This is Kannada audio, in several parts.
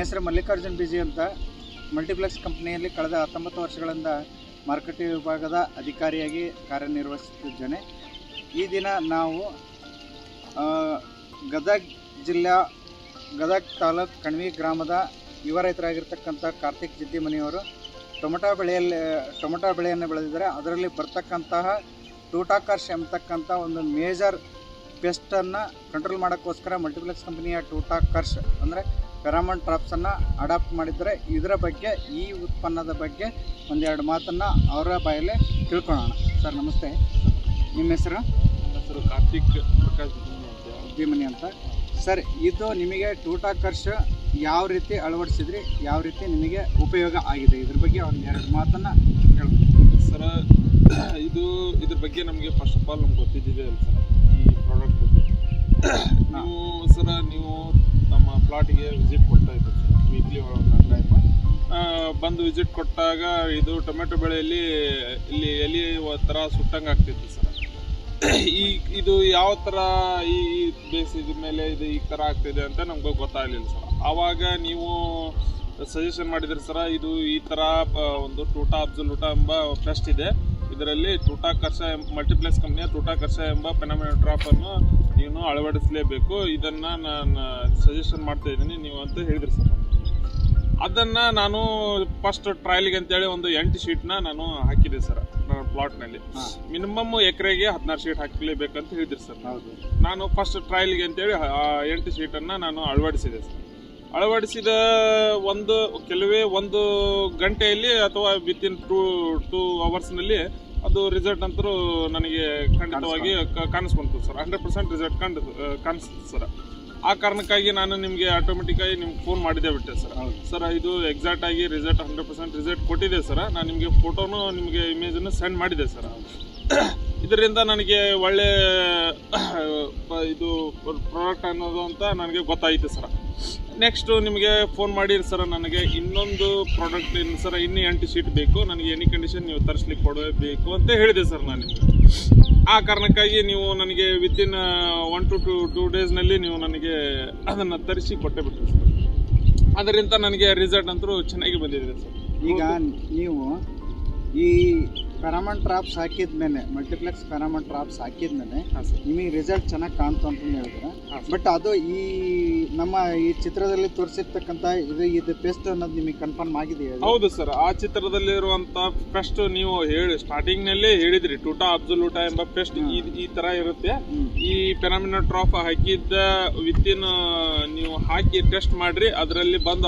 ಹೆಸರು ಮಲ್ಲಿಕಾರ್ಜುನ್ ಬಿಜಿ ಅಂತ. ಮಲ್ಟಿಪ್ಲೆಕ್ಸ್ ಕಂಪ್ನಿಯಲ್ಲಿ ಕಳೆದ 19 ವರ್ಷಗಳಿಂದ ಮಾರುಕಟ್ಟೆ ವಿಭಾಗದ ಅಧಿಕಾರಿಯಾಗಿ ಕಾರ್ಯನಿರ್ವಹಿಸುತ್ತಿದ್ದೇನೆ. ಈ ದಿನ ನಾವು ಗದಗ ಜಿಲ್ಲೆ ಗದಗ ತಾಲೂಕು ಕಣ್ವಿ ಗ್ರಾಮದ ಯುವ ರೈತರಾಗಿರ್ತಕ್ಕಂಥ ಕಾರ್ತಿಕ್ ಜಿದ್ದಿಮನಿಯವರು ಟೊಮೆಟೊ ಬೆಳೆಯನ್ನು ಬೆಳೆದಿದ್ದಾರೆ. ಅದರಲ್ಲಿ ಬರ್ತಕ್ಕಂತಹ ಟೂಟಾಕರ್ಷ್ ಎಂಬತಕ್ಕಂಥ ಒಂದು ಮೇಜರ್ ಪೆಸ್ಟನ್ನು ಕಂಟ್ರೋಲ್ ಮಾಡೋಕ್ಕೋಸ್ಕರ ಮಲ್ಟಿಪ್ಲೆಕ್ಸ್ ಕಂಪನಿಯ ಟೂಟಾಕರ್ಷ್ ಅಂದರೆ ಫೆರಾಮನ್ ಟ್ರಾಪ್ಸನ್ನು ಅಡಾಪ್ಟ್ ಮಾಡಿದ್ದಾರೆ. ಇದರ ಬಗ್ಗೆ, ಈ ಉತ್ಪನ್ನದ ಬಗ್ಗೆ ಒಂದೆರಡು ಮಾತನ್ನು ಅವರ ಬಾಯಲ್ಲೇ ತಿಳ್ಕೊಳ್ಳೋಣ. ಸರ್ ನಮಸ್ತೆ, ನಿಮ್ಮ ಹೆಸರು? ನನ್ನ ಹೆಸರು ಕಾರ್ತಿಕ್ ಪ್ರಕಾಶ್ ಜಿದ್ದಿಮನಿ ಅಂತ. ಸರ್, ಇದು ನಿಮಗೆ ಟೂಟಾಕರ್ಷ್ ಯಾವ ರೀತಿ ಅಳವಡಿಸಿದ್ರಿ, ಯಾವ ರೀತಿ ನಿಮಗೆ ಉಪಯೋಗ ಆಗಿದೆ, ಇದ್ರ ಬಗ್ಗೆ ಒಂದೆರಡು ಮಾತನ್ನು ಹೇಳ್ಬೋದು ಸರ್. ಇದ್ರ ಬಗ್ಗೆ ನಮಗೆ ಫಸ್ಟ್ ಆಫ್ ಆಲ್ ನಮ್ಗೆ ಗೊತ್ತಿದ್ದಿದೆ ಅಲ್ಲ ಸರ್, ಈ ಪ್ರಾಡಕ್ಟ್ ಬಗ್ಗೆ. ನೀವು ನಮ್ಮ ಪ್ಲಾಟಿಗೆ ವಿಸಿಟ್ ಕೊಡ್ತಾ ಇದ್ದೀವಿ ಸರ್, ವೀಕ್ಲಿ ಒಂದು ಟೈಮ್ ಬಂದು ವಿಸಿಟ್ ಕೊಟ್ಟಾಗ ಇದು ಟೊಮೆಟೊ ಬೆಳೆಯಲ್ಲಿ ಇಲ್ಲಿ ಎಲೆ ಥರ ಸುಟ್ಟಂಗೆ ಆಗ್ತಿತ್ತು ಸರ್. ಇದು ಯಾವ ಥರ ಈ ಬೇಸಿದ ಮೇಲೆ ಇದು ಈ ಥರ ಆಗ್ತಿದೆ ಅಂತ ನಮ್ಗೆ ಗೊತ್ತಾಗಲಿಲ್ಲ ಸರ್. ಆವಾಗ ನೀವು ಸಜೆಷನ್ ಮಾಡಿದ್ರಿ ಸರ, ಇದು ಈ ಥರ ಒಂದು ಟೂಟಾ ಅಬ್ಸಲ್ಯೂಟಾ ಎಂಬ ಪೆಸ್ಟ್ ಇದೆ, ಇದರಲ್ಲಿ ಟೂಟಾಕರ್ಷ ಮಲ್ಟಿಪ್ಲೆಕ್ಸ್ ಕಂಪ್ನಿಯ ಟೂಟಾಕರ್ಷ ಎಂಬ ಫೆನಾಮಿನಲ್ ಟ್ರಾಪನ್ನು ನೀವು ಅಳವಡಿಸಲೇಬೇಕು, ಇದನ್ನು ನಾನು ಸಜೆಷನ್ ಮಾಡ್ತಾ ಇದ್ದೀನಿ ನೀವು ಅಂತ ಹೇಳಿದ್ರಿ ಸರ್. ಅದನ್ನು ನಾನು ಫಸ್ಟ್ ಟ್ರಯಲ್ಗೆ ಅಂತೇಳಿ ಒಂದು 8 ಶೀಟ್ನ ನಾನು ಹಾಕಿದೆ ಸರ್ ನನ್ನ ಪ್ಲಾಟ್ನಲ್ಲಿ. ಮಿನಿಮಮ್ ಎಕರೆಗೆ 16 ಶೀಟ್ ಹಾಕಲೇಬೇಕಂತ ಹೇಳಿದ್ರಿ ಸರ್. ಹೌದು, ನಾನು ಫಸ್ಟ್ ಟ್ರಯಲ್ಗೆ ಅಂತೇಳಿ 8 ಶೀಟನ್ನು ನಾನು ಅಳವಡಿಸಿದೆ ಸರ್. ಅಳವಡಿಸಿದ ಒಂದು ಗಂಟೆಯಲ್ಲಿ ಅಥವಾ ವಿತಿನ್ 2 ಅವರ್ಸ್ನಲ್ಲಿ ಅದು ರಿಸಲ್ಟ್ ಅಂತೂ ನನಗೆ ಖಂಡಿತವಾಗಿ ಕಾಣಿಸ್ಕೊಂತು ಸರ್. 100% ರಿಸಲ್ಟ್ ಕಾಣಿಸ್ತು ಸರ್. ಆ ಕಾರಣಕ್ಕಾಗಿ ನಾನು ನಿಮಗೆ ಆಟೋಮೆಟಿಕ್ಕಾಗಿ ನಿಮ್ಗೆ ಫೋನ್ ಮಾಡಿದೆ ಬಿಟ್ಟೆ ಸರ್. ಸರ್, ಇದು ಎಕ್ಸಾಕ್ಟ್ ಆಗಿ ರಿಸಲ್ಟ್ 100% ರಿಸಲ್ಟ್ ಕೊಟ್ಟಿದೆ ಸರ್. ನಾನು ನಿಮಗೆ ಫೋಟೋನು ನಿಮಗೆ ಇಮೇಜನ್ನು ಸೆಂಡ್ ಮಾಡಿದೆ ಸರ್. ಇದರಿಂದ ನನಗೆ ಒಳ್ಳೆ ಇದು ಪ್ರಾಡಕ್ಟ್ ಅನ್ನೋದು ಅಂತ ನನಗೆ ಗೊತ್ತಾಯಿತು ಸರ್. ನೆಕ್ಸ್ಟು ನಿಮಗೆ ಫೋನ್ ಮಾಡಿರಿ ಸರ್, ನನಗೆ ಇನ್ನೊಂದು ಪ್ರಾಡಕ್ಟ್ ಸರ್, ಇನ್ನೂ 8 ಶೀಟ್ ಬೇಕು, ನನಗೆ ಎನಿ ಕಂಡೀಷನ್ ನೀವು ತರಿಸ್ಲಿಕ್ಕೆ ಕೊಡಬೇಕು ಅಂತ ಹೇಳಿದೆ ಸರ್ ನಾನು ನಿಮಗೆ. ಆ ಕಾರಣಕ್ಕಾಗಿ ನೀವು ನನಗೆ ವಿತಿನ್ 1 to 2 ಡೇಸ್ನಲ್ಲಿ ನೀವು ನನಗೆ ಅದನ್ನು ತರಿಸಿ ಕೊಟ್ಟೆ ಬಿಟ್ಟರು ಸರ್. ಅದರಿಂದ ನನಗೆ ರಿಸಲ್ಟ್ ಅಂತೂ ಚೆನ್ನಾಗಿ ಬಂದಿದೆ ಸರ್. ಈಗ ನೀವು ಈ ಫೆರಾಮನ್ ಟ್ರಾಪ್ಸ್ ಹಾಕಿದ್ಮೇಲೆ, ಮಲ್ಟಿಪ್ಲೆಕ್ಸ್ ಫೆರಾಮನ್ ಟ್ರಾಪ್ಸ್ ಹಾಕಿದ್ಮೇಲೆ ನಿಮಗೆ ರಿಸಲ್ಟ್ ಚೆನ್ನಾಗಿ ಕಾಣ್ತು ಅಂತ ಹೇಳಿದ್ರೆ, ಬಟ್ ಅದು ಈ ನಮ್ಮ ಈ ಚಿತ್ರದಲ್ಲಿ ತೋರಿಸಿರ್ತಕ್ಕಂಥ ಇದು ಪೆಸ್ಟ್ ಅನ್ನೋದು ನಿಮಗೆ ಕನ್ಫರ್ಮ್ ಆಗಿದೆಯಾ? ಹೌದು ಸರ್, ಆ ಚಿತ್ರದಲ್ಲಿರುವಂತ ಪೆಸ್ಟ್ ನೀವು ಸ್ಟಾರ್ಟಿಂಗ್ ನಲ್ಲೇ ಹೇಳಿದ್ರಿ, ಟೂಟಾ ಅಬ್ಸಲ್ಯೂಟಾ ಎಂಬ ಪೆಸ್ಟ್ ಈ ತರ ಇರುತ್ತೆ. ಈ ಫೆನಾಮಿನಲ್ ಟ್ರಾಪ್ ಹಾಕಿದ್ದ ವಿತಿನ್ ನೀವು ಹಾಕಿ ಟೆಸ್ಟ್ ಮಾಡ್ರಿ, ಅದರಲ್ಲಿ ಬಂದು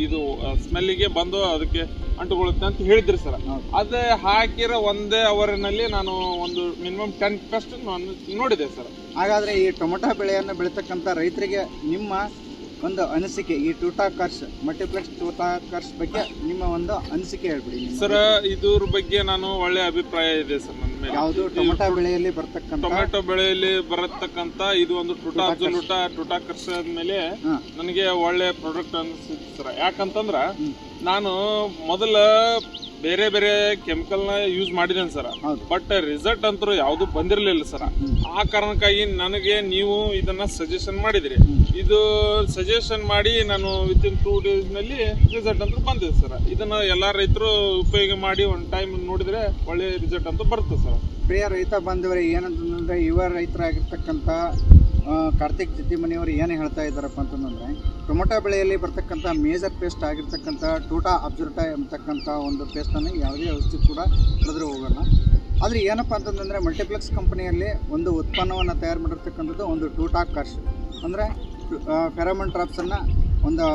ಇದು ಸ್ಮೆಲ್ಲಿಗೆ ಬಂದು ಅದಕ್ಕೆ ಅಂಟುಕೊಳ್ಳುತ್ತೆ ಅಂತ ಹೇಳಿದ್ರಿ ಸರ್. ಅದೇ ಹಾಕಿರೋ ಒಂದೇ ಅವರಿನಲ್ಲಿ ನಾನು ಒಂದು ಮಿನಿಮಮ್ 10 ಪೆಸ್ಟ್ ನೋಡಿದೆ ಸರ್. ಹಾಗಾದ್ರೆ ಈ ಟೊಮೆಟೊ ಬೆಳೆಯನ್ನು ಬೆಳೀತಕ್ಕಂಥ ರೈತರಿಗೆ ನಿಮ್ಮ ಒಂದು ಅನಿಸಿಕೆ, ಈ ಟೂಟಾಕರ್ಷ್ ಮಲ್ಟಿಪ್ಲೆಕ್ಸ್ ಟೂಟಾಕರ್ಷ್ ಬಗ್ಗೆ ನಿಮ್ಮ ಒಂದು ಅನಿಸಿಕೆ ಹೇಳ್ಬಿಡಿ ಸರ್. ಇದ್ರ ಬಗ್ಗೆ ನಾನು ಒಳ್ಳೆ ಅಭಿಪ್ರಾಯ ಇದೆ ಸರ್ ನನ್ನ ಮೇಲೆ. ಯಾವುದು ಟೊಮೆಟೊ ಬೆಳೆಯಲ್ಲಿ ಬರತಕ್ಕಂತ ಇದು ಒಂದು ಟೂಟಾಕರ್ಷ್ ಮೇಲೆ ನನಗೆ ಒಳ್ಳೆ ಪ್ರಾಡಕ್ಟ್ ಅನಿಸಿತ್ತು ಸರ್. ಯಾಕಂತಂದ್ರ ನಾನು ಮೊದಲ ಬೇರೆ ಬೇರೆ ಕೆಮಿಕಲ್ ನ ಯೂಸ್ ಮಾಡಿದ್ದೇನೆ ಸರ್, ಬಟ್ ರಿಸಲ್ಟ್ ಅಂತೂ ಯಾವ್ದು ಬಂದಿರಲಿಲ್ಲ ಸರ್. ಆ ಕಾರಣಕ್ಕಾಗಿ ನನಗೆ ನೀವು ಇದನ್ನ ಸಜೆಷನ್ ಮಾಡಿದ್ರಿ. ಇದು ಸಜೆಷನ್ ಮಾಡಿ ನಾನು ವಿತಿನ್ 2 ಡೇಸ್ ನಲ್ಲಿ ರಿಸಲ್ಟ್ ಅಂತೂ ಬಂದಿದೆ ಸರ್. ಇದನ್ನ ಎಲ್ಲಾ ರೈತರು ಉಪಯೋಗ ಮಾಡಿ ಒಂದು ಟೈಮ್ ನೋಡಿದ್ರೆ ಒಳ್ಳೆ ರಿಸಲ್ಟ್ ಅಂತೂ ಬರುತ್ತೆ ಸರ್. ಪ್ರಿಯ ರೈತ ಬಂದವರೇ, ಏನಂತಂದ್ರೆ ಯುವ ರೈತರಾಗಿರ್ತಕ್ಕಂಥ ಕಾರ್ತಿಕ್ ಜಿದ್ದಿಮನಿಯವರು ಏನು ಹೇಳ್ತಾ ಇದ್ದಾರಪ್ಪ ಅಂತಂದ್ರೆ, ಟೊಮೆಟೊ ಬೆಳೆಯಲ್ಲಿ ಬರ್ತಕ್ಕಂಥ ಮೇಜರ್ ಪೇಸ್ಟ್ ಆಗಿರ್ತಕ್ಕಂಥ ಟೂಟಾ ಅಬ್ಸಲ್ಯೂಟಾ ಎಂಬತಕ್ಕಂಥ ಒಂದು ಪೇಸ್ಟನ್ನು ಯಾವುದೇ ಔಷಧಿ ಕೂಡ ಹೊಡೆದ್ರೆ ಹೋಗೋಲ್ಲ. ಆದರೆ ಏನಪ್ಪ ಅಂತಂದರೆ, ಮಲ್ಟಿಪ್ಲೆಕ್ಸ್ ಕಂಪನಿಯಲ್ಲಿ ಒಂದು ಉತ್ಪನ್ನವನ್ನು ತಯಾರು ಮಾಡಿರ್ತಕ್ಕಂಥದ್ದು ಒಂದು ಟೂಟಾಕರ್ಷ್ ಅಂದರೆ ಫೆರಾಮನ್ ಟ್ರಾಪ್ಸನ್ನು ಒಂದು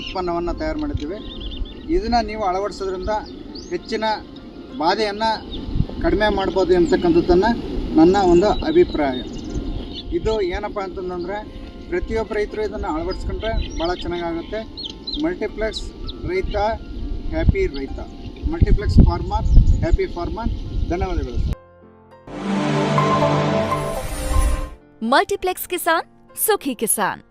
ಉತ್ಪನ್ನವನ್ನು ತಯಾರು ಮಾಡಿದ್ದೀವಿ. ಇದನ್ನು ನೀವು ಅಳವಡಿಸೋದ್ರಿಂದ ಹೆಚ್ಚಿನ ಬಾಧೆಯನ್ನು ಕಡಿಮೆ ಮಾಡ್ಬೋದು ಎಂಬತಕ್ಕಂಥದ್ದನ್ನು ನನ್ನ ಒಂದು ಅಭಿಪ್ರಾಯ. ಇದು ಏನಪ್ಪ ಅಂತಂದರೆ, ಪ್ರತಿಯೊಬ್ಬ ರೈತರು ಇದನ್ನು ಅಳವಡಿಸ್ಕೊಂಡ್ರೆ ಭಾಳ ಚೆನ್ನಾಗಾಗುತ್ತೆ. ಮಲ್ಟಿಪ್ಲೆಕ್ಸ್ ರೈತ ಹ್ಯಾಪಿ ರೈತ, ಮಲ್ಟಿಪ್ಲೆಕ್ಸ್ ಫಾರ್ಮರ್ ಹ್ಯಾಪಿ ಫಾರ್ಮರ್. ಧನ್ಯವಾದಗಳು ಸರ್. ಮಲ್ಟಿಪ್ಲೆಕ್ಸ್ ಕಿಸಾನ್, ಸುಖಿ ಕಿಸಾನ್.